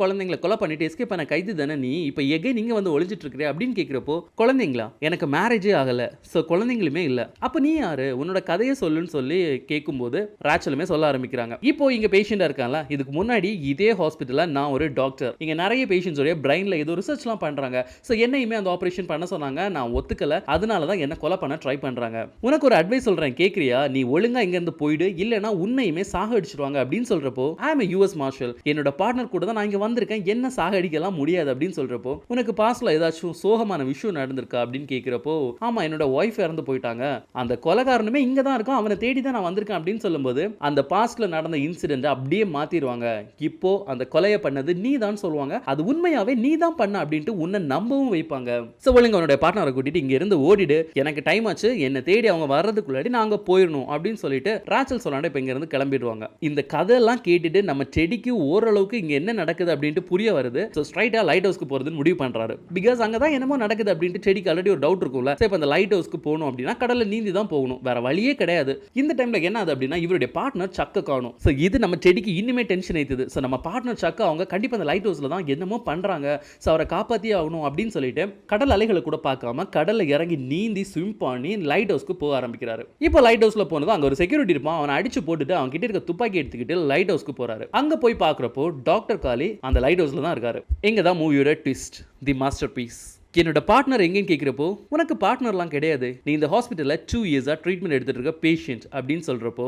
குழந்தைங்களை கொலை பண்ணிட்டு எஸ்கேப் பண்ண கைது தானே நீ, இப்போ எகை நீங்க வந்து ஒளிஞ்சிட்டு இருக்கிறே அப்படின்னு கேக்குறப்போ, குழந்தைங்களா? எனக்கு மேரேஜே ஆகல, சோ குழந்தைங்களுமே இல்ல. அப்ப நீ யாரு, உன்னோட கதையை சொல்லுன்னு சொல்லி கேட்கும்போது ரேச்சலுமே சொல்ல ஆரம்பிக்கிறாங்க. இப்போ இங்க பேஷண்டா இருக்கான்ல, இதுக்கு முன்னாடி இதே ஹாஸ்பிட்டல்ல நான் ஒரு டாக்டர், இங்க நிறைய பேஷண்ட்ஸோட பிரைன்ல ஏதோ ரிசர்ச்லாம் பண்றாங்க. சோ என்னையுமே அந்த ஆபரேஷன் பண்ண சொன்னாங்க, நான் ஒத்துக்கல, அதனால தான் என்ன கொலை பண்ண ட்ரை பண்றாங்க. உனக்கு ஒரு அட்வைஸ் சொல்றேன் கேக்குறியா, நீ ஒழுங்கா இங்க இருந்து போயிடு, இல்லனா உன்னையுமே சாக அடிச்சிடுவாங்க அப்படின்னு சொல்றப்போ, ஐ அம் a US மார்ஷல், என்னோட பார்ட்னர் கூட தான் நான் இங்க வந்திருக்கேன், என்ன சாக அடிக்கலாம் முடியாது அப்படின்னு சொல்றப்போ, உனக்கு பாஸ்ட்ல ஏதாச்சும் சோகமான விஷயம் நடந்திருக்கா அப்படின்னு கேக்குறப்போ, ஆமா என்னோட ஒய்ஃப் இறந்து போயிட்டாங்க, அந்த கொலைகாரனுமே இங்க தான் இருக்கான், அவனை தேடி தான் நான் வந்திருக்கேன் அப்படின்னு சொல்லும்போது அந்த பாஸ்ட்ல நடந்த இன்சிடென்ட் அப்படியே மாத்திடுவாங்க. இப்போ அந்த கொலையை பண்ணது நீ தான் சொல்லுவாங்க, அது உண்மையாவே நீ தான் பண்ண அப்படின்ட்டு உன்னை நம்பவும் வைப்பாங்க. சோ ஒழுங்கா அவனோட பார்ட்னரை கூட்டிட்டு இங்க இருந்து ஓடிடு, எனக்கு டைம் ஆச்சு, என்ன தேடி அவங்க வர்றதுக்குள்ளாடி நாங்க போயிடணும் அப்படின்னு சொல்லிட்டு ராச்சல் சொல்லாண்ட இப்ப இங்க இருந்து கிளம்பிடுவாங்க. இந்த கதையெல்லாம் கேட்டுட்டு நம்ம செடிக்கு ஓரளவுக்கு இங்க என்ன நடக்குது அப்படின்ட்டு புரிய வருது. சோ ஸ்ட்ரைட்டா லைட் ஹவுஸ்க்கு போறதுன்னு முடிவு பண்றாரு. பிகாஸ் அங்கதான் என்னமோ நடக்குது அப்படின்ட்டு செடிக்கு ஆல்ரெடி ஒரு டவுட் இருக்கும்ல. சோ இப்ப அந்த லைட் ஹவுஸ்க்கு போகணும் அப்படின்னா கடல்ல நீந்தி தான் போகணும், வேற வழியே கிடையாது. இந்த டைம்ல என்ன ஆகுது அப்படின்னா இவருடைய பார்ட்னர் சக்க காணும். சோ இது நம்ம செடிக்கு இன்னுமே டென்ஷன் ஏத்துது. சோ நம்ம பார்ட்னர் சக்க அவங்க கண்டிப்பா அந்த லைட் ஹவுஸ்ல தான் என்னமோ பண்றாங்க, சோ அவரை காப்பாத்தியே ஆகணும் அப்படின்னு சொல்லிட்டு கடல் அலைகளை கூட பார்க்காம கடல்ல இறங்கி நீந்தி ஸ்விம் பண்ணி லைட் ஹவுஸ்க்கு போக ஆரம்பிக்கிறாரு. இப்போ லைட் ஹவுஸ்ல போனது அங்க ஒரு செக்யூரிட்டி இருப்பான், அவனை அடிச்சு போட்டுட்டு அவங்க கிட்ட இருக்க துப்பாக்கி எடுத்துக்கிட்டு லைட் ஹவுஸ்க்கு போறாரு. அங்க போய் பார்க்கறப்போ டாக்டர் காலி அந்த லைட் ஹவுஸ்ல தான் இருக்காரு. இங்க தான் மூவியோட ட்விஸ்ட், தி மாஸ்டர் பீஸ். என்னோட பார்ட்னர் எங்கன்னு கேட்குறப்போ, உனக்கு பார்ட்னர்லாம் கிடையாது, நீ இந்த ஹாஸ்பிட்டலில் 2 இயர்ஸாக ட்ரீட்மெண்ட் எடுத்துட்டு இருக்க பேஷண்ட் அப்படின்னு சொல்கிறப்போ,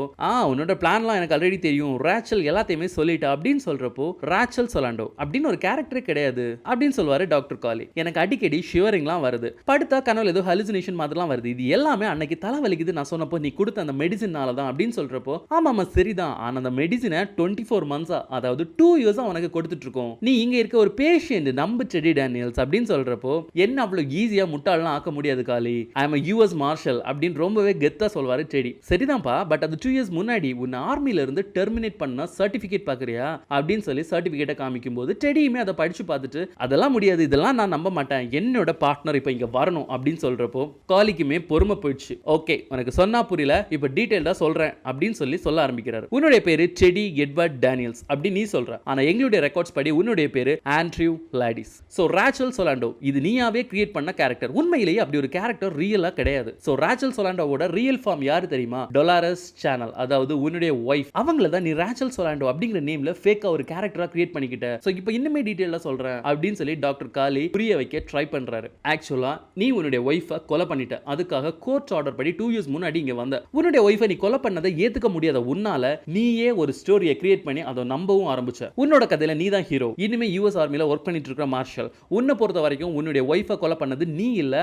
உன்னோட பிளான்லாம் எனக்கு ஆல்ரெடி தெரியும், ரேச்சல் எல்லாத்தையுமே சொல்லிட்டா அப்படின்னு சொல்கிறப்போ, ரேச்சல் சொலாண்டோ அப்படின்னு ஒரு கேரக்டரே கிடையாது அப்படின்னு சொல்வார் டாக்டர் காலி. எனக்கு அடிக்கடி ஷிவரிங்லாம் வருது, படுத்தா கனவுல ஏதோ ஹலுசினேஷன் மாதிரிலாம் வருது, இது எல்லாமே அன்னைக்கு தலை வலிக்குது நான் சொன்னப்போ நீ கொடுத்த அந்த மெடிசினால தான் அப்படின்னு சொல்கிறப்போ, ஆமாம் சரிதான், ஆனால் அந்த மெடிசினை 24 மந்த்ஸா அதாவது 2 இயர்ஸாக உனக்கு கொடுத்துட்டு இருக்கோம், நீ இங்கே இருக்க ஒரு பேஷண்ட் நம்பு டெடி டேனியல்ஸ் அப்படின்னு சொல்கிறப்போ, என்ன அவ்வளவு ஈஸியா முட்டாள்லாம் ஆக்க முடியாது காலி, ஐ அம் a US மார்ஷல் அப்படின்னு ரொம்பவே கெத்தா சொல்வாரு டெடி. சரிதான்ப்பா, பட் அது 2 இயர்ஸ் முன்னாடி உன்னை ஆர்மில இருந்து டெர்மினேட் பண்ண சர்டிபிகேட் பாக்குறியா அப்படின்னு சொல்லி சர்டிபிகேட்டை காமிக்கும் போது டெடியுமே அதை படிச்சு பார்த்துட்டு அதெல்லாம் முடியாது, இதெல்லாம் நான் நம்ப மாட்டேன், என்னோட பார்ட்னர் இப்போ இங்க வரணும் அப்படின்னு சொல்றப்போ காலிக்குமே பொறுமை போயிடுச்சு. ஓகே உனக்கு சொன்னா புரியல, இப்போ டீடைல்டா சொல்றேன் அப்படின்னு சொல்லி சொல்ல ஆரம்பிக்கிறாரு. உன்னுடைய பேரு டெடி எட்வர்ட் டேனியல்ஸ் அப்படி நீ சொல்ற, ஆனா எங்களுடைய ரெக்கார்ட்ஸ் படி உன்னுடைய பேரு ஆண்ட்ரியூ லாடிஸ். சோ ரேச்சல் சொலாண்டோ இது நீ தனியாவே கிரியேட் பண்ண கேரக்டர். உண்மையிலேயே அப்படி ஒரு கேரக்டர் ரியலா கிடையாது. சோ ராச்சல் சொலாண்டோவோட ரியல் ஃபார்ம் யாரு தெரியுமா? டொலாரஸ் சேனல், அதாவது உன்னுடைய வைஃப். அவங்கள தான் நீ ராச்சல் சொலாண்டோ அப்படிங்கிற நேம்ல ஃபேக்கா ஒரு கேரக்டரா கிரியேட் பண்ணிக்கிட்ட. சோ இப்போ இன்னுமே டீடைலா சொல்றேன் அப்படின்னு சொல்லி டாக்டர் காலி புரிய வைக்க ட்ரை பண்றாரு. ஆக்சுவலா நீ உன்னுடைய வைஃபை கொலை பண்ணிட்ட. அதுக்காக கோர்ட் ஆர்டர் படி 2 இயர்ஸ் முன்னாடி இங்க வந்த. உன்னுடைய வைஃபை நீ கொலை பண்ணதை ஏத்துக்க முடியாத உன்னால நீயே ஒரு ஸ்டோரியை கிரியேட் பண்ணி அதை நம்பவும் ஆரம்பிச்ச. உன்னோட கதையில நீ தான் ஹீரோ. இனிமே யுஎஸ் ஆர்மில ஒர்க் பண்ணிட்டு இருக்கிற மார்ஷல். உன்னை பொறுத்த வரைக்கும் உன்னுடைய வைஃபை கொலை பண்ணது நீ இல்ல,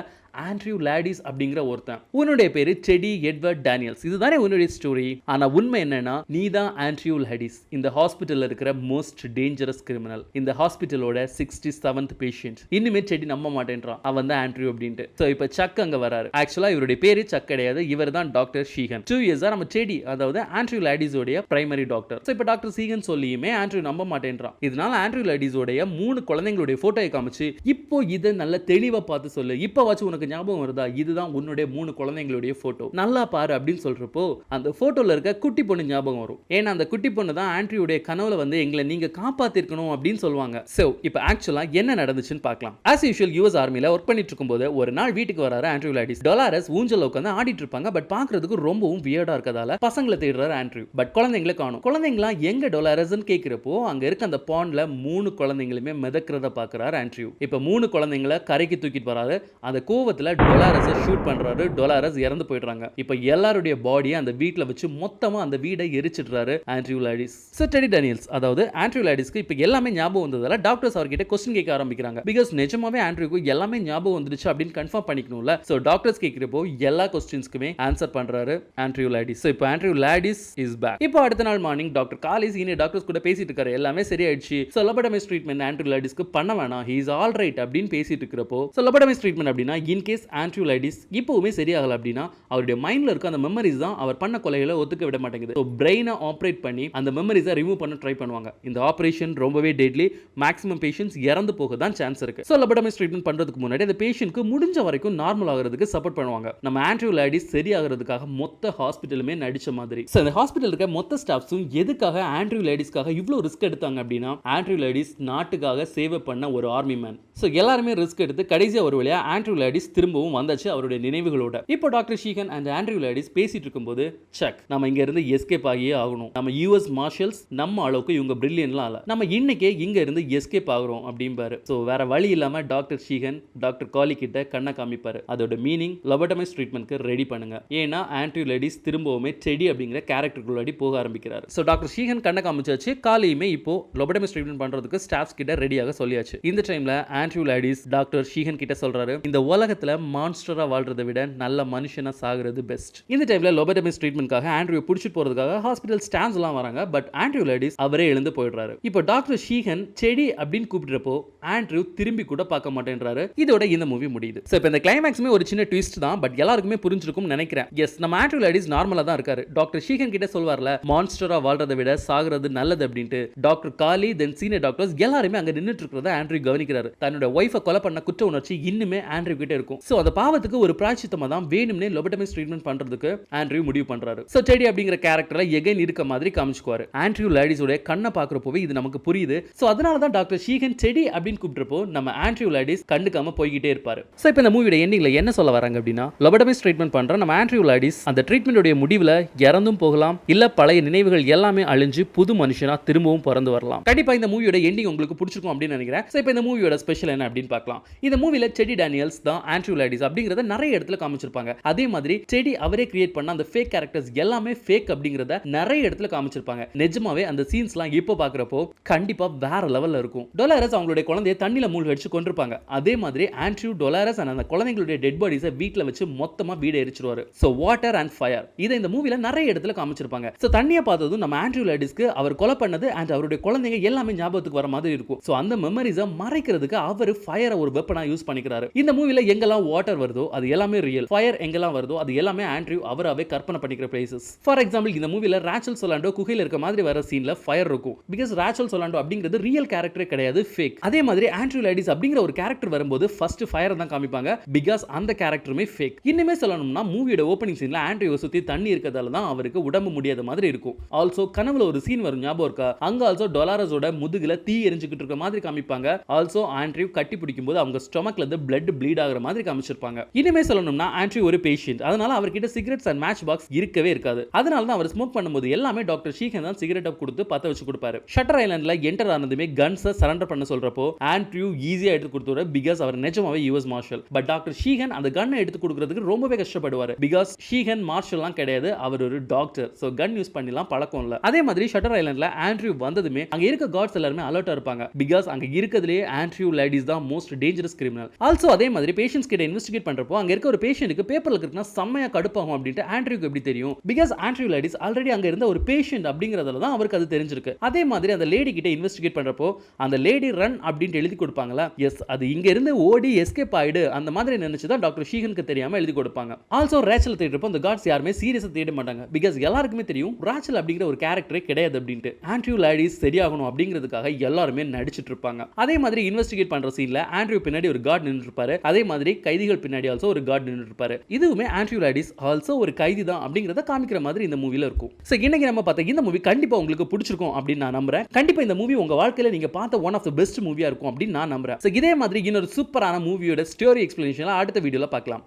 ஆண்ட்ரியூ லாடிஸ் அப்படிங்கிற ஒருத்தன். உன்னுடைய பேரு டெடி எட்வர்ட் டேனியல்ஸ். இதுதானே உன்னுடைய ஸ்டோரி. ஆனா உண்மை என்னன்னா நீ தான் ஆண்ட்ரியூ லாடிஸ், இந்த ஹாஸ்பிட்டல்ல இருக்கிற மோஸ்ட் டேஞ்சரஸ் கிரிமினல், இந்த ஹாஸ்பிட்டலோட 67th பேஷண்ட். இன்னுமே டெடி நம்ப மாட்டேன்றான் அவன் தான் ஆண்ட்ரியூ அப்படின்ட்டு. சோ இப்போ சக் அங்க வராரு. ஆக்சுவலா இவருடைய பேரு சக் கிடையாது, இவர் தான் டாக்டர் ஷீகன். 2 இயர்ஸா நம்ம டெடி, அதாவது ஆண்ட்ரியூ லாடிஸோட பிரைமரி டாக்டர். சோ இப்போ டாக்டர் ஷீகன் சொல்லியுமே ஆண்ட்ரியூ நம்ப மாட்டேன்றான். இதனால ஆண்ட்ரியூ லாடிஸோட 3 குழந்தைகளுடைய போட்டோயை காமிச்சு, இப்போ இதை நல்ல தெளிவா பார்த்து சொல்லு, இப்போ வாச்சு உனக்கு ஞாபகம் வருதா, இதுதான் உன்னுடைய 3 குழந்தைகளுடைய போட்டோ, நல்லா பாரு அப்படின்னு சொல்றப்போ அந்த போட்டோல இருக்க குட்டி பொண்ணு ஞாபகம் வரும். ஏன்னா அந்த குட்டி பொண்ணு தான் ஆண்ட்ரியோட கனவுல வந்து எங்களை நீங்க காப்பாத்திருக்கணும் அப்படின்னு சொல்லுவாங்க. சோ இப்போ ஆக்சுவலா என்ன நடந்துச்சுன்னு பார்க்கலாம். ஆஸ் யூஷுவல் யுஎஸ் ஆர்மில ஒர்க் பண்ணிட்டு இருக்கும்போது ஒரு நாள் வீட்டுக்கு வராரு ஆண்ட்ரியூ லாடிஸ். டொலாரஸ் ஊஞ்சல்ல உட்கார்ந்து ஆடிட்டு இருப்பாங்க. பட் பார்க்கிறதுக்கு ரொம்பவும் வியர்டா இருக்கதால பசங்களை தேடுறாரு ஆண்ட்ரியூ. பட் குழந்தைங்களை காணோம். குழந்தைங்களா எங்க டொலாரஸ்ன்னு கேக்குறப்போ அங்க இருக்க அந்த பாண்ட்ல 3 குழந்தைங்களுமே மிதக்கிறத பார்க்கறாரு ஆண்ட்ரியூ. இப்போ 3 குழந்தைங்களை கரைக்கு தூக்கிட்டு வராரு. அந்த கோவத்துல டொலாரஸை ஷூட் பண்றாரு. டொலாரஸ் இறந்து போயிடுறாங்க. இப்போ எல்லாருடைய பாடியை அந்த வீட்ல வச்சு மொத்தமா அந்த வீடை எரிச்சிடுறாரு ஆண்ட்ரியூ லாடிஸ். சோ டெடி டேனியல்ஸ், அதாவது ஆண்ட்ரியூ லாடிஸ்க்கு இப்போ எல்லாமே ஞாபகம் வந்ததால டாக்டர்ஸ் அவர்கிட்ட क्वेश्चन கேட்க ஆரம்பிக்கிறாங்க. பிகாஸ் நிஜமாவே ஆண்ட்ரியூக்கு எல்லாமே ஞாபகம் வந்துருச்சு அப்படின்னு கன்ஃபார்ம் பண்ணிக்கணும்ல. சோ டாக்டர்ஸ் கேட்கிறப்போ எல்லா क्वेश्चंसக்குமே ஆன்சர் பண்றாரு ஆண்ட்ரியூ லாடிஸ். சோ இப்போ ஆண்ட்ரியூ லாடிஸ் இஸ் பேக். இப்போ அடுத்த நாள் மார்னிங் டாக்டர் காலி சீனியர் டாக்டர்ஸ் கூட பேசிட்டு இருக்காரு. எல்லாமே சரியாயிடுச்சு. சோ லோபோடமிஸ் ட்ரீட்மென்ட் ஆண்ட்ரியூ லாடிஸ்க்கு பண்ண வேணாம், ஹி இஸ் ஆல் ரைட் அப்படின்னு பேசிட்டு இருக்கிறப்போ, சோ லோபோடமிஸ் ட்ரீட்மென்ட் அப்படினா இன் கேஸ் ஆண்ட்ரியூ லாடிஸ் இப்போவுமே சரியாகல அப்படின்னா அவருடைய மைண்ட்ல இருக்க அந்த மெமரிஸ் தான் அவர் பண்ண கொலைகளை ஒத்துக்க விட மாட்டேங்குது. ஸோ பிரெயினை ஆப்ரேட் பண்ணி அந்த மெமரிஸை ரிமூவ் பண்ண ட்ரை பண்ணுவாங்க. இந்த ஆப்ரேஷன் ரொம்பவே டெட்லி. மேக்ஸிமம் பேஷண்ட்ஸ் இறந்து போக தான் சான்ஸ் இருக்கு. ஸோ லோபோடமிஸ் ட்ரீட்மென்ட் பண்றதுக்கு முன்னாடி அந்த பேஷண்ட்க்கு முடிஞ்ச வரைக்கும் நார்மல் ஆகிறதுக்கு சப்போர்ட் பண்ணுவாங்க. நம்ம ஆண்ட்ரியூ லாடிஸ் சரியாகிறதுக்காக மொத்த ஹாஸ்பிட்டலுமே நடிச்ச மாதிரி. ஸோ இந்த ஹாஸ்பிட்டல் இருக்க மொத்த ஸ்டாஃப்ஸும் எதுக்காக ஆண்ட்ரியூ லாடிஸ்க்காக இவ்வளோ ரிஸ்க் எடுத்தாங்க அப்படின்னா ஆண்ட்ரியூ லாடிஸ் நாட்டுக்காக சேவை பண்ண ஒரு ஆர்மி மேன். ஸோ எல்லாருமே ரிஸ்க் எடுத்து கடைசியாக ஒரு வழியா ஆண்ட்ரியூ லாடிஸ் திரும்பவும் வந்தாச்சு அவருடைய நினைவுகளோட. இப்போ டாக்டர் ஷீகன் அண்ட் ஆண்ட்ரியூ லாடிஸ் பேசிட்டு இருக்கும்போது சக், நம்ம இங்க இருந்து எஸ்கேப் ஆகியே ஆகணும். நம்ம யுஎஸ் மார்ஷல்ஸ் நம்ம அளவுக்கு இவங்க பிரில்லியன்ட்லாம் இல்ல. நம்ம இன்னைக்கே இங்க இருந்து எஸ்கேப் ஆகுறோம் அப்படிம்பாரு. சோ வேற வழி இல்லாம டாக்டர் ஷீகன் டாக்டர் காலி கிட்ட கண்ணை காமிப்பாரு. அதோட மீனிங் லோபோடமிஸ் ட்ரீட்மென்ட்க்கு ரெடி பண்ணுங்க. ஏன்னா ஆண்ட்ரியூ லாடிஸ் திரும்பவுமே டெடி அப்படிங்கிற கேரக்டருக்குள்ளாடி போக ஆரம்பிக்கிறாரு. சோ டாக்டர் ஷீகன் கண்ணை காமிச்சாச்சு. காலியுமே இப்போ லோபோடமிஸ் ட்ரீட்மென்ட் பண்றதுக்கு ஸ்டாஃப்ஸ் கிட்ட ரெடியாக சொல்லியாச்சு. இந்த டைம்ல ஆண்ட்ரியூ லாடிஸ் டாக்டர் ஷீகன் கிட்ட சொல்றாரு, இந்த உலகத்துல மான்ஸ்டரா வாழ்றதை விட நல்ல மனுஷனா சாகிறது பெஸ்ட். இந்த டைம்ல லோபோடமிஸ் ட்ரீட்மென்ட்காக ஆண்ட்ரியூ புடிச்சிட்டு போறதுக்காக ஹாஸ்பிடல் ஸ்டாஃப்ஸ் எல்லாம் வராங்க. பட் ஆண்ட்ரியூ லாடிஸ் அவரே எழுந்து போயிடுறாரு. இப்போ டாக்டர் ஷீகன் டெடி அப்படின்னு கூப்பிடுறப்போ ஆண்ட்ரியூ திரும்பி கூட பார்க்க மாட்டேன்றாரு. இதோட இந்த மூவி முடியுது. சோ இப்போ இந்த கிளைமாக்ஸ்மே ஒரு சின்ன ட்விஸ்ட் தான். பட் எல்லாருக்குமே புரிஞ்சிருக்கும்னு நினைக்கிறேன். எஸ், நம்ம ஆண்ட்ரியூ லாடிஸ் நார்மலா தான் இருக்காரு. டாக்டர் ஷீகன் கிட்ட சொல்வார்ல மான்ஸ்டரா வாழ்றதை விட சாகிறது நல்லது அப்படின்ட்டு. டாக்டர் காலி தென் சீனியர் டாக்டர்ஸ் எல்லாருமே அங்க நின்னுட்டு இருக்கிறத ஆண்ட்ரியூ கவனிக்கிறாரு. தன்னோட வைஃபை கொலை பண்ண குற்ற உணர்ச்சி இன்னுமே ஆண்ட்ரியூ கிட்ட இருக்கும். சோ அந்த பாவத்துக்கு ஒரு பிராயச்சித்தமா தான் வேணும்னே லோபோடமிஸ் ட்ரீட்மென்ட் பண்றதுக்கு ஆண்ட்ரியூ முடிவு பண்றாரு. சோ டெடி அப்படிங்கிற கேரக்டர்ல எகைன் இருக்க மாதிரி காமிச்சுக்குவாரு. ஆண்ட்ரியூ லாடிஸோட கண்ணை பார்க்கறப்போவே இது நமக்கு புரியுது. சோ அதனால தான் டாக்டர் ஷீகன் டெடி அப்படின்னு கூப்பிடுறப்போ நம்ம ஆண்ட்ரியூ லாடிஸ் கண்டுக்காம போய்கிட்டே இருப்பாரு. சோ இப்போ இந்த மூவியோட எண்டிங்ல என்ன சொல்ல வராங்க அப்படின்னா, லோபோடமிஸ் ட்ரீட்மென்ட் பண்ற நம்ம ஆண்ட்ரியூ லாடிஸ் அந்த ட்ரீட்மென்ட்டோட முடிவுல இறந்தும் போகலாம், இல்ல பழைய நினைவுகள் எல்லாமே அழிஞ்சு புது மனுஷனா திரும்பவும் பிறந்து வரலாம். கண்டிப்பா இந்த மூவியோட எண்டிங் உங்களுக்கு பிடிச்சிருக்கும் அப்படின்னு நினைக்கிறேன். சோ இப்போ இந்த மூவியோட ஸ்பெஷல் என்ன அப்படின்னு பார்க்கலாம். இந்த மூவில டெடி டேனியல்ஸ் தான் ஆண்ட்ரியூ லாடிஸ் அப்படிங்கறத நிறைய இடத்துல காமிச்சிருப்பாங்க. அதே மாதிரி டெடி அவரே கிரியேட் பண்ண அந்த ஃபேக் கேரக்டர்ஸ் எல்லாமே ஃபேக் அப்படிங்கறத நிறைய இடத்துல காமிச்சிருப்பாங்க. நிஜமாவே அந்த சீன்ஸ்லாம் இப்போ பார்க்கறப்போ கண்டிப்பா வேற லெவல்ல இருக்கும். டொலாரஸ் அவங்களுடைய குழந்தையை தண்ணில மூழ்க அடிச்சு கொண்டிருப்பாங்க. அதே மாதிரி ஆண்ட்ரியூ டொலாரஸ் அந்த குழந்தைகளுடைய டெட் பாடிஸை வீட்ல வச்சு மொத்தமா வீட எரிச்சிருவாரு. சோ வாட்டர் அண்ட் ஃபயர் இதை இந்த மூவில நிறைய இடத்துல காமிச்சிருப்பாங்க. சோ தண்ணியை பார்த்ததும் நம்ம ஆண்ட்ரியூ லாடிஸ்க்கு அவர் கொலை பண்ணது அண்ட் அவருடைய குழந்தைங்க எல்லாமே ஞாபகத்துக்கு வர மாதிரி இருக்கும். சோ அந்த மெமரிஸை மறைக்கிறதுக்கு அவர் ஃபயரை ஒரு வெப்பனா யூஸ் பண்ணிக்கிறாரு. இந்த மூவில எங்கெல்லாம் வாட்டர் வருதோ அது எல்லாமே ரியல். ஃபயர் எங்கெல்லாம் வருதோ அது எல்லாமே ஆண்ட்ரியூ அவராவே கற்பனை பண்ணிக்கிற பிளேசஸ். ஃபார் எக்ஸாம்பிள் இந்த மூவில ராச்சல் சொலாண்டோ குகையில இருக்க மாதிரி வர சீன்ல ஃபயர் இருக்கும். பிகாஸ் ராச்சல் சொலாண்டோ அப்படிங்கிறது ரியல் கேரக்டரே கிடையாது, ஃபேக். அதே மாதிரி ஆண்ட்ரியூ லாடிஸ் அப்படிங்கிற ஒரு கேரக்டர் வரும்போது ஃபர்ஸ்ட் ஃபயர் தான் காமிப்பாங்க. பிகாஸ் அந்த கேரக்டருமே ஃபேக். இன்னுமே சொல்லணும்னா மூவியோட ஓப்பனிங் சீன்ல ஆண்ட்ரியூ சுத்தி தண்ணி இருக்கதால தான் அவருக்கு உடம்பு முடியாத மாதிரி இருக்கும். ஆல்சோ கனவுல ஒரு சீன் வரும், ஞாபகம் இருக்கா? அங்க ஆல்சோ டொலாரஸோட முதுகுல தீ எரிஞ்சுக்கிட்டு இருக்க மாதிரி காமிப்பாங்க. ஆல்சோ ஆண்ட்ரியூ கட்டி பிடிக்கும் போது அவங்க அவங்க ஸ்டொமக்ல இருந்து blood bleed ஆகுற மாதிரி காமிச்சிருப்பாங்க. இனிமே சொல்லணும்னா ஆண்ட்ரூ ஒரு பேஷண்ட், அதனால அவர்கிட்ட சிகரெட்ஸ் அண்ட் மேட்ச் பாக்ஸ் இருக்கவே இருக்காது. அதனால தான் அவர் ஸ்மோக் பண்ணும்போது எல்லாமே டாக்டர் ஷீகன் தான் சிகரெட்டை கொடுத்து பத்த வச்சு கொடுப்பாரு. ஷட்டர் ஐலாண்ட்ல என்டர் ஆனதுமே கன்ஸை சரண்டர் பண்ண சொல்றப்போ ஆண்ட்ரூ ஈஸியா எடுத்து கொடுத்துரு, பிகாஸ் அவர் நிஜமாவே யூஎஸ் மார்ஷல். பட் டாக்டர் ஷீகன் அந்த கன்னை எடுத்து கொடுக்கிறதுக்கு ரொம்பவே கஷ்டப்படுவார், பிகாஸ் ஷீகன் மார்ஷல்லாம் கிடையாது, அவர் ஒரு டாக்டர். சோ கன் யூஸ் பண்ணிலாம் பழக்கம் இல்ல. அதே மாதிரி ஷட்டர் ஐலாண்ட்ல ஆண்ட்ரூ வந்ததுமே அங்க இருக்க கார்ட்ஸ் எல்லாரும் அலர்ட்டா இருப்பாங்க, பிகாஸ் அங்க இருக்கிறதுலயே ஆண்ட்ரூ லேடிஸ் தான் மோஸ்ட் டேஞ்சரஸ் கிரிமினல். ஆல்சோ அதே மாதிரி பேஷண்ட்ஸ் கிட்ட இன்வெஸ்டிகேட் பண்றப்போ அங்க இருக்க ஒரு பேஷண்ட்க்கு பேப்பர்ல இருக்குன்னா செம்மையா கடுப்பாகும் அப்படின்ட்டு ஆண்ட்ரூக்கு எப்படி தெரியும்? பிகாஸ் ஆண்ட்ரூ லேடிஸ் ஆல்ரெடி அங்க இருந்த ஒரு பேஷண்ட் அப்படிங்கறதால தான் அவருக்கு அது தெரிஞ்சிருக்கு. அதே மாதிரி அந்த லேடி கிட்ட இன்வெஸ்டிகேட் பண்றப்போ அந்த லேடி ரன் அப்படின்ட்டு எழுதி கொடுப்பாங்களா, எஸ் அது இங்க இருந்து ஓடி எஸ்கேப் ஆயிடு அந்த மாதிரி நினைச்சு தான் டாக்டர் ஷீகனுக்கு தெரியாம எழுதி கொடுப்பாங்க. ஆல்சோ ரேச்சல் தேடுறப்போ அந்த கார்ட்ஸ் யாருமே சீரியஸா தேட மாட்டாங்க, பிகாஸ் எல்லாருக்குமே தெரியும் ராச்சல் அப்படிங்கிற ஒரு கேரக்டரே கிடையாது அப்படின்ட்டு. ஆண்ட்ரூ லேடிஸ் சரியாகணும் அப்படிங்கிறதுக்காக எல்லாருமே நடிச்சிட்டு இருப்பாங்க. அதே மாதிரி இன்வெஸ்டிகேட் பண்ற சீன்ல ஆண்ட்ரூ பின்னாடி ஒரு கார்டு நின்று இருப்பாரு, அதே மாதிரி கைதிகள் பின்னாடி ஆல்சோ ஒரு கார்டு நின்று இருப்பாரு. இதுவுமே ஆண்ட்ரூ லேடிஸ் ஆல்சோ ஒரு கைதி தான் அப்படிங்கறத காமிக்கிற மாதிரி இந்த மூவில இருக்கும். சோ இன்னைக்கு நம்ம பார்த்த இந்த மூவி கண்டிப்பா உங்களுக்கு பிடிச்சிருக்கும் அப்படின்னு நான் நம்புறேன். கண்டிப்பா இந்த மூவி உங்க வாழ்க்கையில நீங்க பார்த்த ஒன் ஆஃப் தி பெஸ்ட் மூவியா இருக்கும் அப்படின்னு நான் நம்புறேன். சோ இதே மாதிரி இன்னொரு சூப்பரான மூவியோட ஸ்டோரி எக்ஸ்பிளனேஷன்ல அடுத்த வீடியோல பார்க்கலாம்.